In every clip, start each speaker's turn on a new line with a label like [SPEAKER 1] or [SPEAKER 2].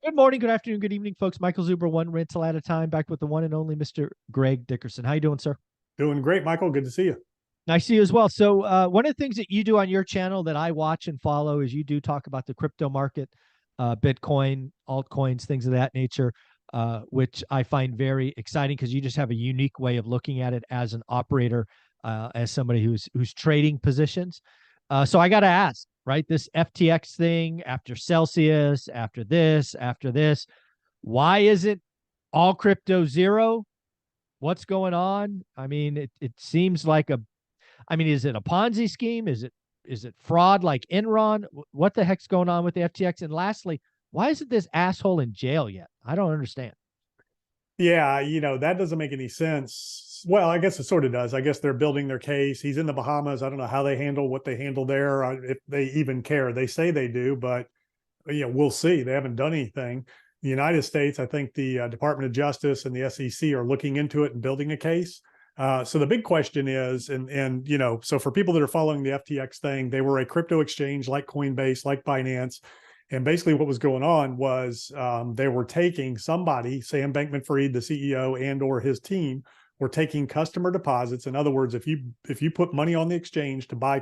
[SPEAKER 1] Good morning, good afternoon, good evening, folks. Michael Zuber, one rental at a time, back with the one and only Mr. Greg Dickerson. How you doing, sir?
[SPEAKER 2] Doing great, Michael. Good to see you.
[SPEAKER 1] Nice to see you as well. So, one of the things that you do on your channel that I watch and follow is you do talk about the crypto market, Bitcoin, altcoins, things of that nature, which I find very exciting because you just have a unique way of looking at it as an operator, as somebody who's trading positions. So I got to ask, right? This FTX thing after Celsius, after this, why is it all crypto zero? What's going on? I mean, it seems like is it a Ponzi scheme? Is it fraud like Enron? What the heck's going on with the FTX? And lastly, why isn't this asshole in jail yet? I don't understand.
[SPEAKER 2] Yeah, that doesn't make any sense. Well, I guess it sort of does. I guess they're building their case. He's in the Bahamas. I don't know how they handle what they handle there, if they even care. They say they do, but we'll see. They haven't done anything. The United States, I think the Department of Justice and the SEC are looking into it and building a case. So the big question is, so for people that are following the FTX thing, they were a crypto exchange like Coinbase, like Binance. And basically what was going on was they were taking somebody, Sam Bankman-Fried, the CEO, and or his team were taking customer deposits. In other words, if you put money on the exchange to buy,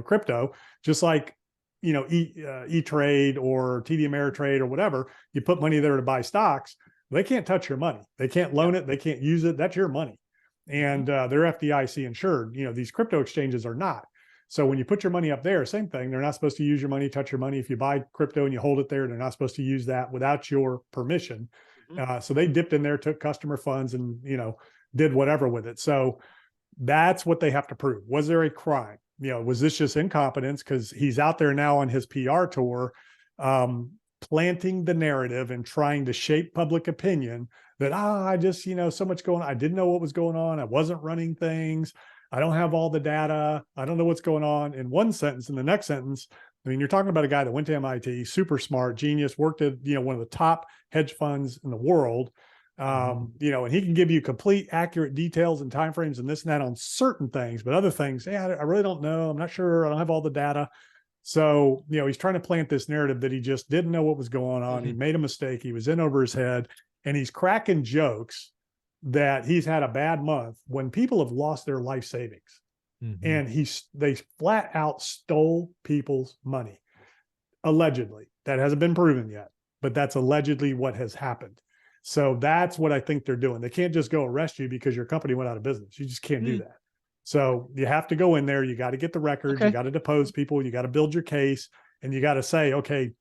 [SPEAKER 2] crypto, just like, E-Trade or TD Ameritrade or whatever, you put money there to buy stocks, they can't touch your money. They can't loan it. They can't use it. That's your money. And they're FDIC insured. These crypto exchanges are not. So when you put your money up there, same thing. They're not supposed to use your money, touch your money. If you buy crypto and you hold it there, they're not supposed to use that without your permission. So they dipped in there, took customer funds and, did whatever with it. So that's what they have to prove. Was there a crime? Was this just incompetence? Because he's out there now on his PR tour, planting the narrative and trying to shape public opinion that, I just, so much going on. I didn't know what was going on. I wasn't running things. I don't have all the data. I don't know what's going on in one sentence. In the next sentence, I mean, you're talking about a guy that went to MIT, super smart, genius, worked at, one of the top hedge funds in the world. And he can give you complete, accurate details and timeframes and this and that on certain things, but other things, I really don't know. I'm not sure. I don't have all the data. So, he's trying to plant this narrative that he just didn't know what was going on. He made a mistake. He was in over his head, and he's cracking jokes that he's had a bad month when people have lost their life savings. And they flat out stole people's money. Allegedly. That hasn't been proven yet, but that's allegedly what has happened. So that's what I think they're doing. They can't just go arrest you because your company went out of business. You just can't do that. So you have to go in there. You got to get the records. You got to depose people. You got to build your case. And you got to say, okay,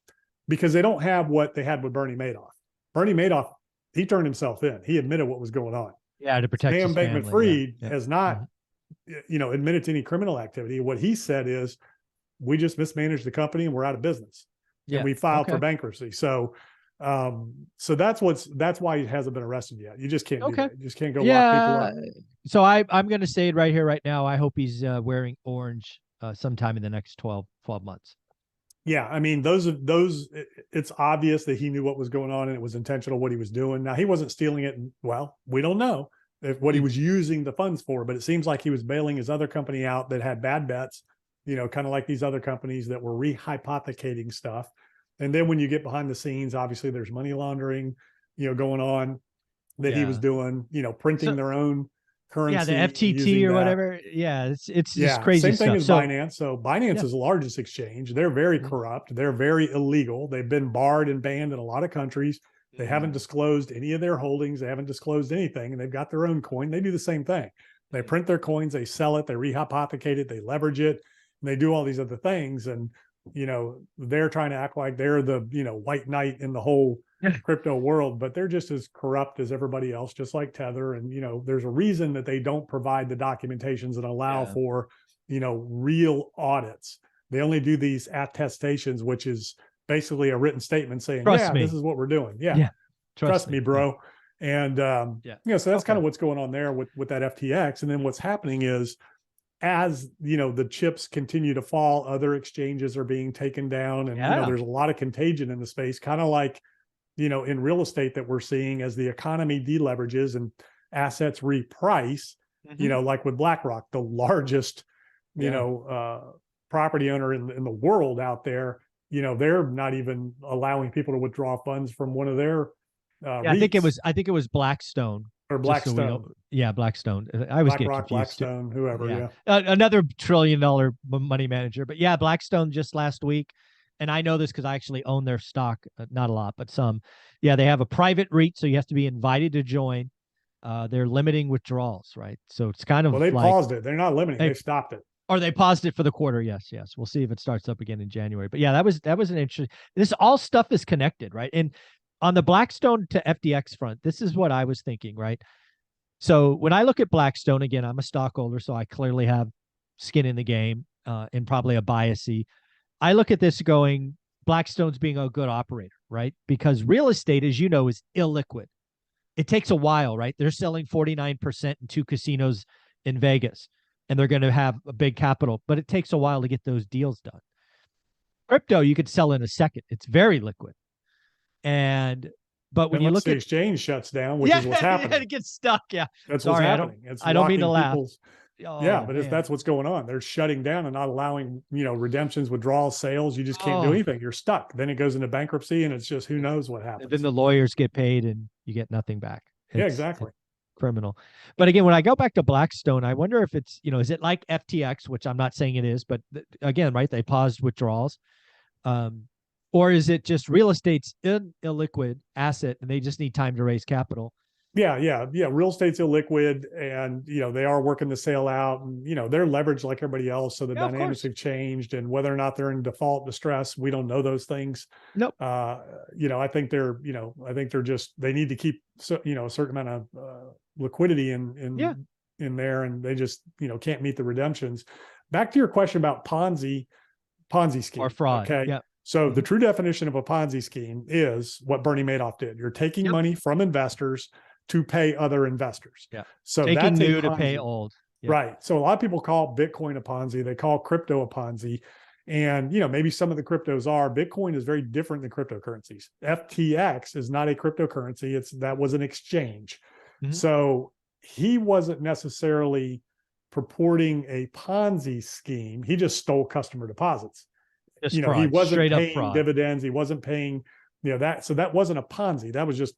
[SPEAKER 2] because they don't have what they had with Bernie Madoff. Bernie Madoff, he turned himself in. He admitted what was going on.
[SPEAKER 1] Yeah, to protect
[SPEAKER 2] Sam
[SPEAKER 1] his family.
[SPEAKER 2] Bankman-Fried has not, admitted to any criminal activity. What he said is, we just mismanaged the company and we're out of business. And we filed for bankruptcy. So that's why he hasn't been arrested yet. You just can't do that. You just can't go lock people up.
[SPEAKER 1] So I'm going to say it right here, right now. I hope he's wearing orange sometime in the next 12 months.
[SPEAKER 2] Yeah. I mean, it's obvious that he knew what was going on and it was intentional what he was doing. Now he wasn't stealing it. Well, we don't know what he was using the funds for, but it seems like he was bailing his other company out that had bad bets, kind of like these other companies that were rehypothecating stuff. And then when you get behind the scenes, obviously there's money laundering, going on that he was doing, printing their own currency.
[SPEAKER 1] Yeah, the FTT or whatever. Yeah, it's just crazy
[SPEAKER 2] same thing
[SPEAKER 1] stuff.
[SPEAKER 2] as Binance. So Binance is the largest exchange. They're very corrupt. They're very illegal. They've been barred and banned in a lot of countries. They haven't disclosed any of their holdings. They haven't disclosed anything, and they've got their own coin. They do the same thing. They print their coins, they sell it, they rehypothecate it, they leverage it, and they do all these other things. And they're trying to act like they're the, white knight in the whole crypto world, but they're just as corrupt as everybody else, just like Tether. And, there's a reason that they don't provide the documentations that allow for, real audits. They only do these attestations, which is basically a written statement saying, this is what we're doing. Yeah. Trust me, bro. And, so that's kind of what's going on there with that FTX. And then what's happening is, as the chips continue to fall, other exchanges are being taken down, and there's a lot of contagion in the space, kind of like in real estate that we're seeing as the economy deleverages and assets reprice. Like with BlackRock, the largest property owner in the world out there, they're not even allowing people to withdraw funds from one of their
[SPEAKER 1] Yeah,
[SPEAKER 2] REITs
[SPEAKER 1] I think it was Blackstone.
[SPEAKER 2] or
[SPEAKER 1] Just so we don't,
[SPEAKER 2] Blackstone,
[SPEAKER 1] yeah, Blackstone. I always get
[SPEAKER 2] BlackRock,
[SPEAKER 1] confused too.
[SPEAKER 2] Blackstone, whoever.
[SPEAKER 1] Yeah,
[SPEAKER 2] Yeah.
[SPEAKER 1] another $1 trillion money manager. But yeah, Blackstone just last week, and I know this because I actually own their stock, not a lot, but some. Yeah, they have a private REIT, so you have to be invited to join. They're limiting withdrawals, right? So it's kind
[SPEAKER 2] Well,
[SPEAKER 1] of
[SPEAKER 2] they
[SPEAKER 1] like
[SPEAKER 2] paused it. They're not limiting.
[SPEAKER 1] they
[SPEAKER 2] They stopped it.
[SPEAKER 1] or they paused it for the quarter. Yes, yes. We'll see if it starts up again in January. But yeah, that was an interesting. This all stuff is connected, right? And on the Blackstone to FTX front, this is what I was thinking, right? So when I look at Blackstone, again, I'm a stockholder, so I clearly have skin in the game and probably a biasy. I look at this going, Blackstone's being a good operator, right? Because real estate, as you know, is illiquid. It takes a while, right? They're selling 49% in 2 casinos in Vegas, and they're going to have a big capital, but it takes a while to get those deals done. Crypto, you could sell in a second. It's very liquid. And but when you
[SPEAKER 2] Unless
[SPEAKER 1] look
[SPEAKER 2] the
[SPEAKER 1] at
[SPEAKER 2] exchange shuts down, which
[SPEAKER 1] yeah,
[SPEAKER 2] is what's
[SPEAKER 1] yeah,
[SPEAKER 2] happening.
[SPEAKER 1] it gets stuck. Yeah.
[SPEAKER 2] That's what's
[SPEAKER 1] Sorry,
[SPEAKER 2] happening. It's
[SPEAKER 1] I don't mean to
[SPEAKER 2] locking
[SPEAKER 1] laugh.
[SPEAKER 2] people's. Yeah,
[SPEAKER 1] Oh
[SPEAKER 2] but if
[SPEAKER 1] man.
[SPEAKER 2] that's what's going on, they're shutting down and not allowing, redemptions, withdrawals, sales. You just can't do
[SPEAKER 1] Oh.
[SPEAKER 2] anything. You're stuck. Then it goes into bankruptcy, and it's just who knows what
[SPEAKER 1] And then
[SPEAKER 2] happens.
[SPEAKER 1] the lawyers get paid and you get nothing back.
[SPEAKER 2] Yeah,
[SPEAKER 1] It's
[SPEAKER 2] exactly.
[SPEAKER 1] criminal. But again, when I go back to Blackstone, I wonder if it's, is it like FTX, which I'm not saying it is, but again, right, they paused withdrawals. Um, or is it just real estate's illiquid asset and they just need time to raise capital?
[SPEAKER 2] Yeah. Real estate's illiquid, and they are working the sale out, and they're leveraged like everybody else. So the
[SPEAKER 1] Yeah, of
[SPEAKER 2] dynamics
[SPEAKER 1] course.
[SPEAKER 2] have changed, and whether or not they're in default distress, we don't know those things.
[SPEAKER 1] Nope.
[SPEAKER 2] I think they're just they need to keep a certain amount of liquidity
[SPEAKER 1] Yeah.
[SPEAKER 2] in there, and they just can't meet the redemptions. Back to your question about Ponzi scheme
[SPEAKER 1] Or fraud.
[SPEAKER 2] Okay.
[SPEAKER 1] Yeah.
[SPEAKER 2] So the
[SPEAKER 1] Mhm.
[SPEAKER 2] true definition of a Ponzi scheme is what Bernie Madoff did. You're taking
[SPEAKER 1] Yep.
[SPEAKER 2] money from investors to pay other investors.
[SPEAKER 1] Yeah.
[SPEAKER 2] So
[SPEAKER 1] Taking
[SPEAKER 2] that's a
[SPEAKER 1] new to pay
[SPEAKER 2] Ponzi.
[SPEAKER 1] old. Yep.
[SPEAKER 2] Right. So a lot of people call Bitcoin a Ponzi. They call crypto a Ponzi. And, maybe some of the cryptos are. Bitcoin is very different than cryptocurrencies. FTX is not a cryptocurrency. That was an exchange.
[SPEAKER 1] Mhm.
[SPEAKER 2] So he wasn't necessarily purporting a Ponzi scheme. He just stole customer deposits.
[SPEAKER 1] Just
[SPEAKER 2] He
[SPEAKER 1] fraud.
[SPEAKER 2] wasn't
[SPEAKER 1] Straight up
[SPEAKER 2] paying
[SPEAKER 1] fraud.
[SPEAKER 2] dividends. He wasn't paying, so that wasn't a Ponzi. That was it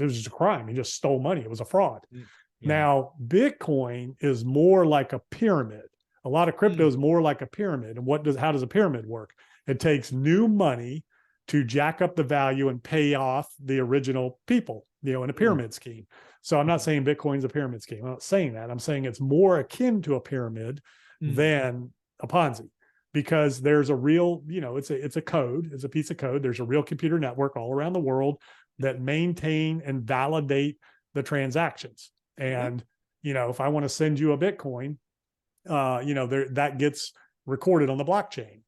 [SPEAKER 2] was just a crime. He just stole money. It was a fraud.
[SPEAKER 1] Yeah.
[SPEAKER 2] Now, Bitcoin is more like a pyramid. A lot of crypto is more like a pyramid. And how does a pyramid work? It takes new money to jack up the value and pay off the original people, in a pyramid scheme. So I'm not saying Bitcoin's a pyramid scheme. I'm not saying that. I'm saying it's more akin to a pyramid than a Ponzi, because there's a real, it's a code, it's a piece of code. There's a real computer network all around the world that maintain and validate the transactions. And, if I want to send you a Bitcoin, that gets recorded on the blockchain,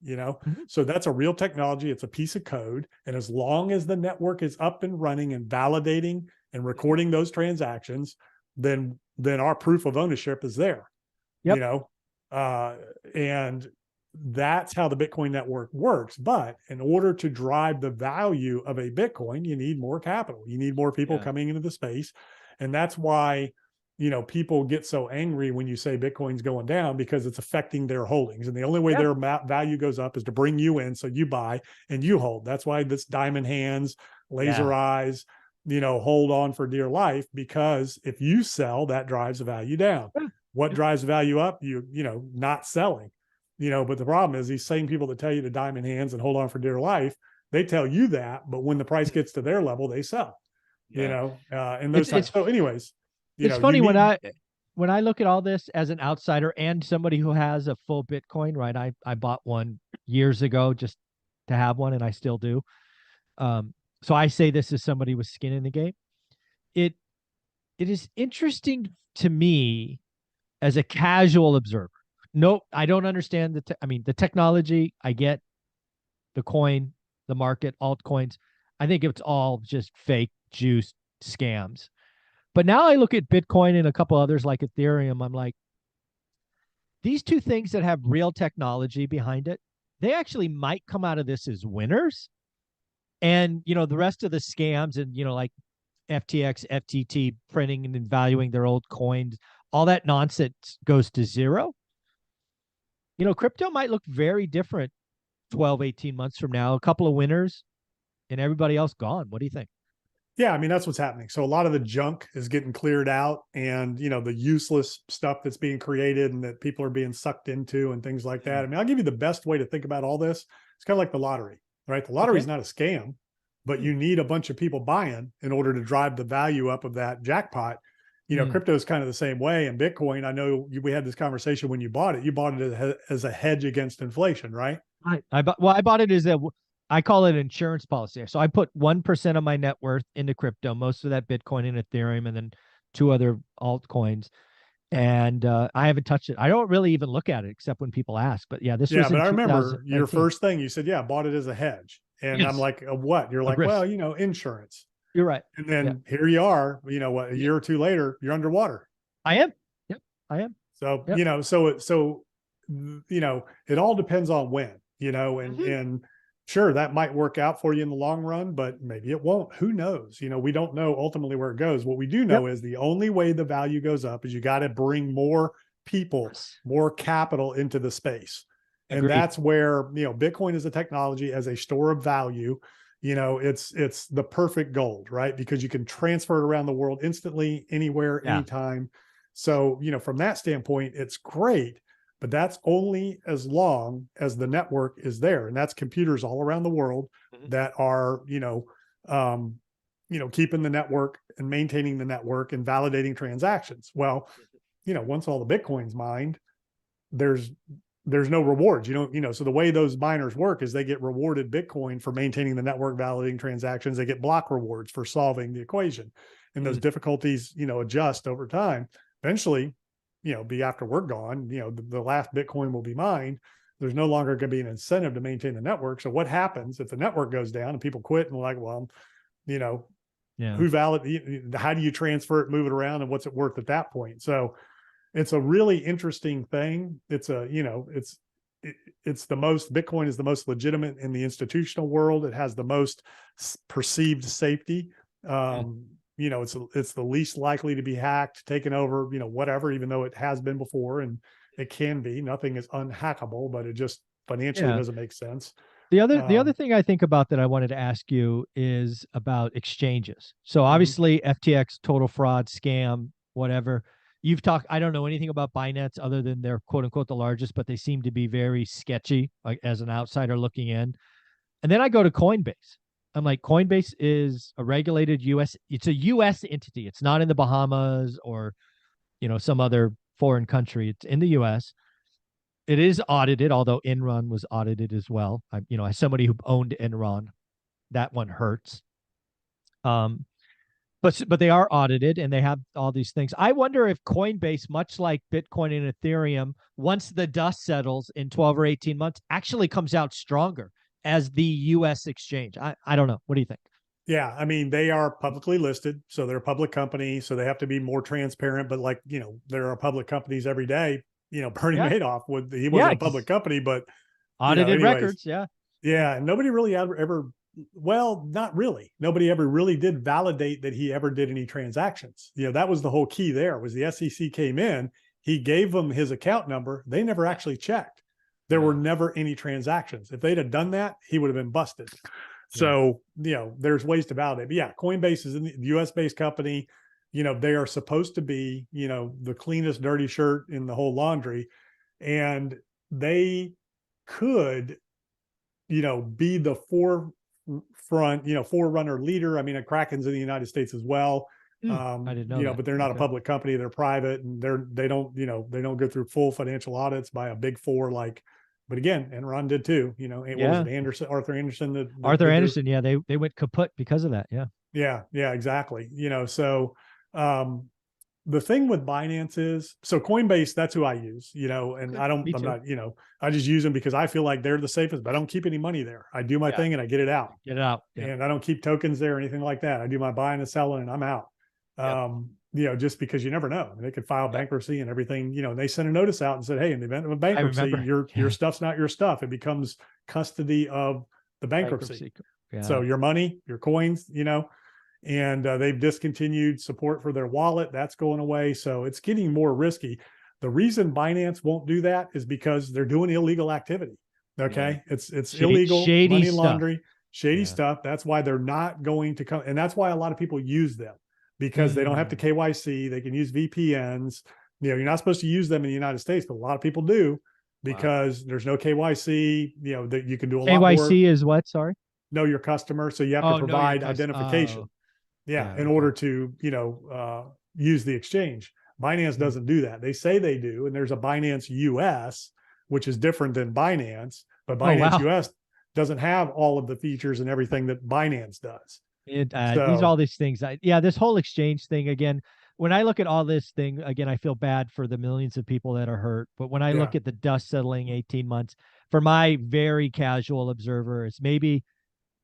[SPEAKER 2] So that's a real technology. It's a piece of code. And as long as the network is up and running and validating and recording those transactions, then our proof of ownership is there,
[SPEAKER 1] Yep.
[SPEAKER 2] and that's how the Bitcoin network works. But in order to drive the value of a Bitcoin, you need more capital. You need more people coming into the space. And that's why, people get so angry when you say Bitcoin's going down, because it's affecting their holdings. And the only way their value goes up is to bring you in. So you buy and you hold. That's why this diamond hands, laser eyes, hold on for dear life, because if you sell, that drives the value down. What drives value up? Not selling. But the problem is these same people that tell you to diamond hands and hold on for dear life, they tell you that, but when the price gets to their level, they sell. And those times. So, anyways,
[SPEAKER 1] it's funny when I look at all this as an outsider and somebody who has a full Bitcoin, right? I bought one years ago just to have one, and I still do. So I say this as somebody with skin in the game. It is interesting to me as a casual observer. No, I don't understand the technology. I get the coin, the market, altcoins. I think it's all just fake juice scams. But now I look at Bitcoin and a couple others like Ethereum. I'm like, these two things that have real technology behind it, they actually might come out of this as winners. And, the rest of the scams and, like FTX, FTT printing and valuing their old coins, all that nonsense goes to zero. Crypto might look very different 12, 18 months from now, a couple of winners and everybody else gone. What do you think?
[SPEAKER 2] Yeah, I mean, that's what's happening. So a lot of the junk is getting cleared out, and the useless stuff that's being created and that people are being sucked into and things like that. I mean, I'll give you the best way to think about all this. It's kind of like the lottery, right? The lottery is not a scam, but you need a bunch of people buying in order to drive the value up of that jackpot. Crypto is kind of the same way. And Bitcoin, I know we had this conversation when you bought it. You bought it as a hedge against inflation, right?
[SPEAKER 1] I bought it as I call it insurance policy. So I put 1% of my net worth into crypto, most of that Bitcoin and Ethereum, and then two other altcoins. And I haven't touched it. I don't really even look at it except when people ask. But yeah, this was
[SPEAKER 2] but
[SPEAKER 1] in
[SPEAKER 2] I remember
[SPEAKER 1] 2019.
[SPEAKER 2] your first thing you said, yeah, I bought it as a hedge. And I'm
[SPEAKER 1] Yes,
[SPEAKER 2] like, what? You're
[SPEAKER 1] a
[SPEAKER 2] like,
[SPEAKER 1] risk.
[SPEAKER 2] well, insurance.
[SPEAKER 1] You're right.
[SPEAKER 2] And
[SPEAKER 1] Yeah,
[SPEAKER 2] then here you are, what, a
[SPEAKER 1] yeah.
[SPEAKER 2] year or two later, you're underwater.
[SPEAKER 1] I am. Yep, I am.
[SPEAKER 2] So,
[SPEAKER 1] Yep.
[SPEAKER 2] it all depends on when,
[SPEAKER 1] Mm-hmm.
[SPEAKER 2] and sure, that might work out for you in the long run, but maybe it won't. Who knows? We don't know ultimately where it goes. What we do know
[SPEAKER 1] Yep.
[SPEAKER 2] is the only way the value goes up is you got to bring more people,
[SPEAKER 1] Yes.
[SPEAKER 2] more capital into the space. And
[SPEAKER 1] Agreed.
[SPEAKER 2] that's where, Bitcoin as a technology, as a store of value, it's the perfect gold, right? Because you can transfer it around the world instantly, anywhere,
[SPEAKER 1] Yeah.
[SPEAKER 2] anytime. So, from that standpoint, it's great, but that's only as long as the network is there. And that's computers all around the world that are, keeping the network and maintaining the network and validating transactions. Well, once all the Bitcoin's mined, there's no rewards. So the way those miners work is they get rewarded Bitcoin for maintaining the network, validating transactions. They get block rewards for solving the equation, and those difficulties, adjust over time. Eventually, be after we're gone, the last Bitcoin will be mined. There's no longer going to be an incentive to maintain the network. So what happens if the network goes down and people quit and like, well,
[SPEAKER 1] Yeah.
[SPEAKER 2] how do you transfer it, move it around, and what's it worth at that point? So it's a really interesting thing. It's the most, Bitcoin is the most legitimate in the institutional world. It has the most perceived safety. It's the least likely to be hacked, taken over, whatever, even though it has been before, and it can be. Nothing is unhackable, but it just financially doesn't make sense.
[SPEAKER 1] The other thing I think about that I wanted to ask you is about exchanges. So obviously FTX, total fraud, scam, whatever. You've talked, I don't know anything about Binance other than they're quote unquote the largest, but they seem to be very sketchy, like as an outsider looking in. And then I go to Coinbase. I'm like, Coinbase is a regulated it's a US entity. It's not in the Bahamas or, some other foreign country. It's in the US. It is audited, although Enron was audited as well. As somebody who owned Enron, that one hurts. But they are audited and they have all these things. I wonder if Coinbase, much like Bitcoin and Ethereum, once the dust settles in 12 or 18 months, actually comes out stronger as the U.S. exchange. I don't know. What do you think?
[SPEAKER 2] Yeah, I mean, they are publicly listed, so they're a public company, so they have to be more transparent. But there are public companies every day. Bernie Madoff he wasn't a public company, but
[SPEAKER 1] audited records.
[SPEAKER 2] Yeah, and nobody really ever. Well, not really. Nobody ever really did validate that he ever did any transactions. That was the whole key there, was the SEC came in, he gave them his account number. They never actually checked. There were never any transactions. If they'd have done that, he would have been busted. So, there's ways to validate. But yeah, Coinbase is a US based company. They are supposed to be, the cleanest dirty shirt in the whole laundry. And they could, be the forerunner leader. I mean, Kraken's in the United States as well.
[SPEAKER 1] I didn't know that.
[SPEAKER 2] But they're not a public company. They're private, and they don't go through full financial audits by a big four but again, Enron did too. What was it, Arthur Anderson?
[SPEAKER 1] Arthur Anderson, they went kaput because of that.
[SPEAKER 2] Yeah, exactly. So the thing with Binance is, so Coinbase, that's who I use, and I'm not, I just use them because I feel like they're the safest, but I don't keep any money there. I do my thing and I get it out. And I don't keep tokens there or anything like that. I do my buying and selling and I'm out. Just because you never know. They could file bankruptcy and everything, they sent a notice out and said, hey, in the event of a bankruptcy, your stuff's not your stuff. It becomes custody of the bankruptcy. So your money, your coins, and they've discontinued support for their wallet. That's going away. So it's getting more risky. The reason Binance won't do that is because they're doing illegal activity.
[SPEAKER 1] Yeah.
[SPEAKER 2] Okay. It's illegal
[SPEAKER 1] Shady
[SPEAKER 2] money
[SPEAKER 1] stuff.
[SPEAKER 2] laundering, shady
[SPEAKER 1] Yeah.
[SPEAKER 2] stuff. That's why they're not going to come. And that's why a lot of people use them, because they don't have to
[SPEAKER 1] Mm.
[SPEAKER 2] KYC. They can use VPNs. You're not supposed to use them in the United States, but a lot of people do
[SPEAKER 1] Wow.
[SPEAKER 2] because there's no KYC, that you can do a lot more,
[SPEAKER 1] KYC is what? Sorry.
[SPEAKER 2] know your customer. So you have to
[SPEAKER 1] Oh, know your
[SPEAKER 2] provide
[SPEAKER 1] customer.
[SPEAKER 2] identification.
[SPEAKER 1] Oh,
[SPEAKER 2] Yeah.
[SPEAKER 1] yeah.
[SPEAKER 2] In
[SPEAKER 1] Okay.
[SPEAKER 2] order to, use the exchange. Binance
[SPEAKER 1] Mm.
[SPEAKER 2] doesn't do that. They say they do. And there's a Binance US, which is different than Binance, but
[SPEAKER 1] Oh,
[SPEAKER 2] Binance
[SPEAKER 1] wow.
[SPEAKER 2] US doesn't have all of the features and everything that Binance does.
[SPEAKER 1] All
[SPEAKER 2] So
[SPEAKER 1] these things. Yeah, this whole exchange thing again. When I look at all this thing again, I feel bad for the millions of people that are hurt. But when I
[SPEAKER 2] yeah,
[SPEAKER 1] look at the dust settling 18 months, for my very casual observer, it's maybe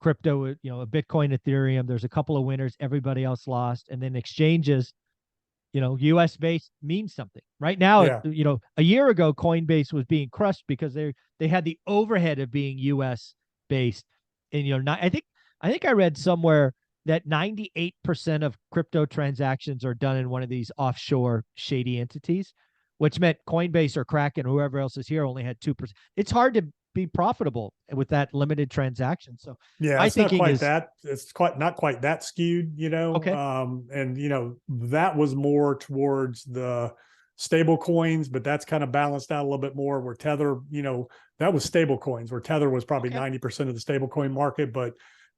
[SPEAKER 1] crypto, a Bitcoin, Ethereum. There's a couple of winners, everybody else lost, and then exchanges, US based means something. Right now,
[SPEAKER 2] yeah,
[SPEAKER 1] a year ago, Coinbase was being crushed because they had the overhead of being US based. And not, I think I read somewhere that 98% of crypto transactions are done in one of these offshore shady entities, which meant Coinbase or Kraken or whoever else is here only had 2%. It's hard to be profitable with that limited transaction. So
[SPEAKER 2] yeah.
[SPEAKER 1] my
[SPEAKER 2] It's not
[SPEAKER 1] thinking
[SPEAKER 2] quite
[SPEAKER 1] is,
[SPEAKER 2] that. It's quite not quite that skewed,
[SPEAKER 1] okay,
[SPEAKER 2] And that was more towards the stable coins, but that's kind of balanced out a little bit more where Tether, that was stable coins where Tether was probably
[SPEAKER 1] okay,
[SPEAKER 2] 90% of the stable coin market, but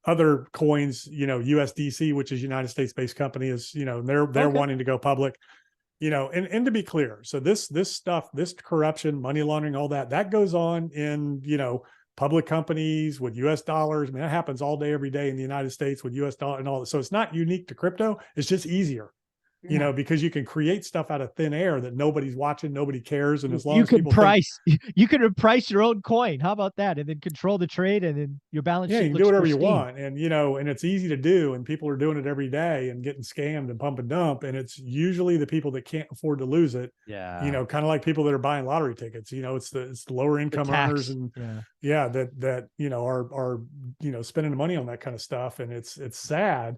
[SPEAKER 2] other coins, USDC, which is United States based company, is, they're
[SPEAKER 1] okay.
[SPEAKER 2] wanting to go public. And to be clear, so this stuff, this corruption, money laundering, all that goes on in, public companies with US dollars. I mean, that happens all day, every day in the United States with US dollar and all that. So it's not unique to crypto. It's just easier,
[SPEAKER 1] Yeah.
[SPEAKER 2] because you can create stuff out of thin air that nobody's watching, nobody cares. And
[SPEAKER 1] You
[SPEAKER 2] as long
[SPEAKER 1] you
[SPEAKER 2] as
[SPEAKER 1] could
[SPEAKER 2] people think,
[SPEAKER 1] price you could price your own coin. How about that? And then control the trade, and then your balance
[SPEAKER 2] yeah, you
[SPEAKER 1] sheet
[SPEAKER 2] can do
[SPEAKER 1] looks
[SPEAKER 2] whatever you
[SPEAKER 1] pristine.
[SPEAKER 2] want. And, and it's easy to do. And people are doing it every day and getting scammed and pump and dump. And it's usually the people that can't afford to lose it,
[SPEAKER 1] Yeah.
[SPEAKER 2] kind of like people that are buying lottery tickets. It's the lower
[SPEAKER 1] The
[SPEAKER 2] income earners
[SPEAKER 1] tax.
[SPEAKER 2] and
[SPEAKER 1] Yeah.
[SPEAKER 2] yeah, that, are, spending money on that kind of stuff. And it's sad.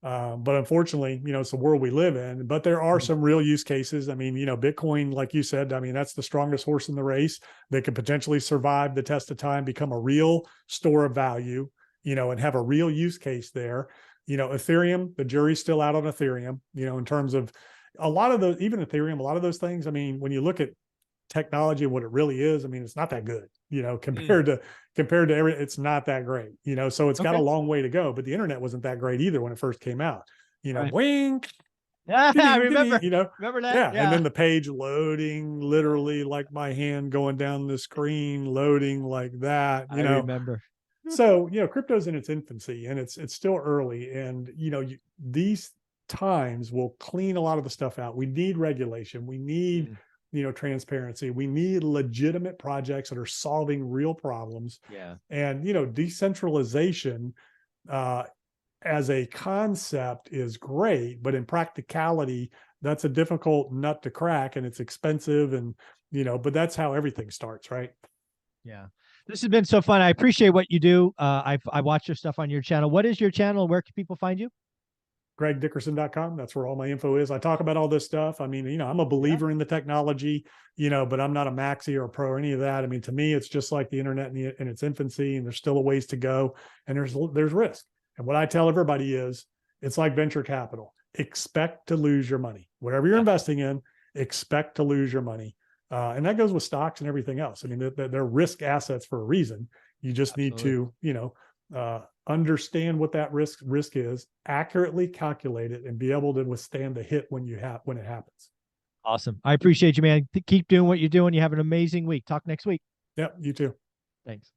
[SPEAKER 2] But unfortunately, it's the world we live in. But there are
[SPEAKER 1] Mhm.
[SPEAKER 2] some real use cases. I mean, Bitcoin, like you said, I mean, that's the strongest horse in the race that could potentially survive the test of time, become a real store of value, and have a real use case there. Ethereum, the jury's still out on Ethereum, in terms of a lot of those, even Ethereum, a lot of those things. I mean, when you look at technology and what it really is, I mean, it's not that good,
[SPEAKER 1] Mm.
[SPEAKER 2] compared to it's not that great, so it's got a
[SPEAKER 1] Okay.
[SPEAKER 2] long way to go, but the internet wasn't that great either when it first came out,
[SPEAKER 1] Right.
[SPEAKER 2] boing,
[SPEAKER 1] Yeah, I
[SPEAKER 2] ding,
[SPEAKER 1] remember.
[SPEAKER 2] ding,
[SPEAKER 1] Remember that?
[SPEAKER 2] yeah. And
[SPEAKER 1] Yeah.
[SPEAKER 2] then the page loading, literally like my hand going down the screen, loading like that,
[SPEAKER 1] I remember.
[SPEAKER 2] so, crypto's in its infancy and it's still early. And, these times will clean a lot of the stuff out. We need regulation. We need,
[SPEAKER 1] Mm.
[SPEAKER 2] transparency. We need legitimate projects that are solving real problems.
[SPEAKER 1] Yeah.
[SPEAKER 2] And, decentralization, uh, as a concept is great, but in practicality, that's a difficult nut to crack and it's expensive. And, but that's how everything starts, right?
[SPEAKER 1] Yeah. This has been so fun. I appreciate what you do. I watch your stuff on your channel. What is your channel? Where can people find you?
[SPEAKER 2] GregDickerson.com. That's where all my info is. I talk about all this stuff. I mean, I'm a
[SPEAKER 1] Yeah.
[SPEAKER 2] believer in the technology, but I'm not a maxi or a pro or any of that. I mean, to me, it's just like the internet in its infancy, and there's still a ways to go, and there's risk. And what I tell everybody is, it's like venture capital. Expect to lose your money. Whatever you're
[SPEAKER 1] Yeah.
[SPEAKER 2] investing in, expect to lose your money. And that goes with stocks and everything else. I mean, they're risk assets for a reason. You just need
[SPEAKER 1] Absolutely.
[SPEAKER 2] to, understand what that risk is, accurately calculate it, and be able to withstand the hit when it happens.
[SPEAKER 1] Awesome. I appreciate you, man. Keep doing what you're doing. You have an amazing week. Talk next week.
[SPEAKER 2] Yep, you too.
[SPEAKER 1] Thanks.